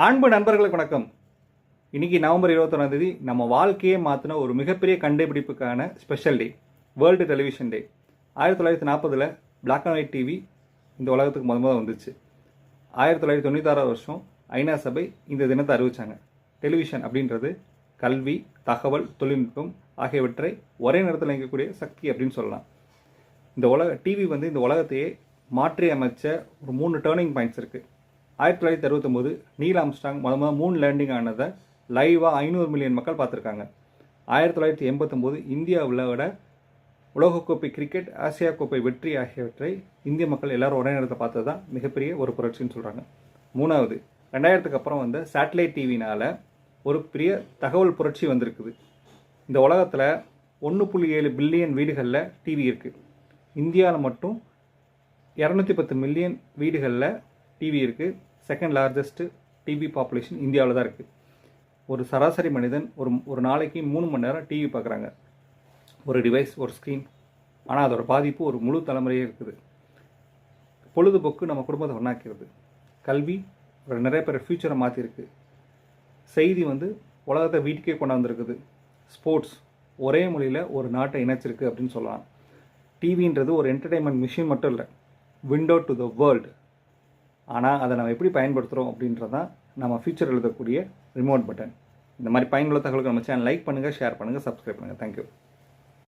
அன்பு நண்பர்களுக்கு வணக்கம். இன்னைக்கு நவம்பர் 21 நம்ம வாழ்க்கையே மாற்றின ஒரு மிகப்பெரிய கண்டுபிடிப்புக்கான special day, world television day. 1940 black and white TV இந்த உலகத்துக்கு முதல் வந்துச்சு. 1996 வருஷம் ஐநா சபை இந்த தினத்தை அறிவிச்சாங்க. டெலிவிஷன் அப்படின்றது கல்வி, தகவல், தொழில்நுட்பம் ஆகியவற்றை ஒரே நேரத்தில் இயங்கக்கூடிய சக்தி அப்படின்னு சொல்லலாம். இந்த டிவி இந்த உலகத்தையே மாற்றி அமைச்ச ஒரு 3 டேர்னிங் பாயிண்ட்ஸ் இருக்குது. 1969 நீல் ஆம்ஸ்ட்ராங் முதல் மூன் லேண்டிங் ஆனதை லைவாக 500 மில்லியன் மக்கள் பார்த்துருக்காங்க. 1989 இந்தியாவில் உலகக்கோப்பை கிரிக்கெட், ஆசியா கோப்பை வெற்றி ஆகியவற்றை இந்திய மக்கள் எல்லாரும் ஒரே நேரத்தை பார்த்தது தான் மிகப்பெரிய ஒரு புரட்சின்னு சொல்கிறாங்க. 3வது 2000க்கு அப்புறம் சேட்டலைட் டிவினால் ஒரு பெரிய தகவல் புரட்சி வந்திருக்குது. இந்த உலகத்தில் 1.7 பில்லியன் வீடுகளில் டிவி இருக்குது. இந்தியாவில் மட்டும் 210 மில்லியன் வீடுகளில் டிவி இருக்குது. செகண்ட் லார்ஜஸ்ட் டிவி பாப்புலேஷன் இந்தியாவில் தான் இருக்குது. ஒரு சராசரி மனிதன் ஒரு நாளைக்கு 3 மணி நேரம் டிவி பார்க்குறாங்க. ஒரு டிவைஸ், ஒரு ஸ்க்ரீன். ஆனால் அதோட பாதிப்பு ஒரு முழு தலைமுறையே இருக்குது. பொழுதுபோக்கு நம்ம குடும்பத்தை ஒன்றாக்கிறது. கல்வி நிறைய பேர் ஃப்யூச்சரை மாற்றிருக்கு. செய்தி உலகத்தை வீட்டுக்கே கொண்டாந்துருக்குது. ஸ்போர்ட்ஸ் ஒரே மொழியில் ஒரு நாட்டை இணைச்சிருக்கு அப்படின்னு சொல்லலாம். டிவின்றது ஒரு என்டர்டெயின்மெண்ட் மிஷின் மட்டும் இல்லை, விண்டோ டு த வேர்ல்டு. ஆனால் அதை நம்ம எப்படி பயன்படுத்துகிறோம் அப்படின்றதான் நம்ம ஃபியூச்சர் எழுதக்கூடிய ரிமோட் பட்டன். இந்த மாதிரி பயனுள்ள தகவலுக்கு நம்ம சேனல் லைக் பண்ணுங்கள், ஷேர் பண்ணுங்கள், சப்ஸ்கிரைப் பண்ணுங்கள். தேங்க்யூ.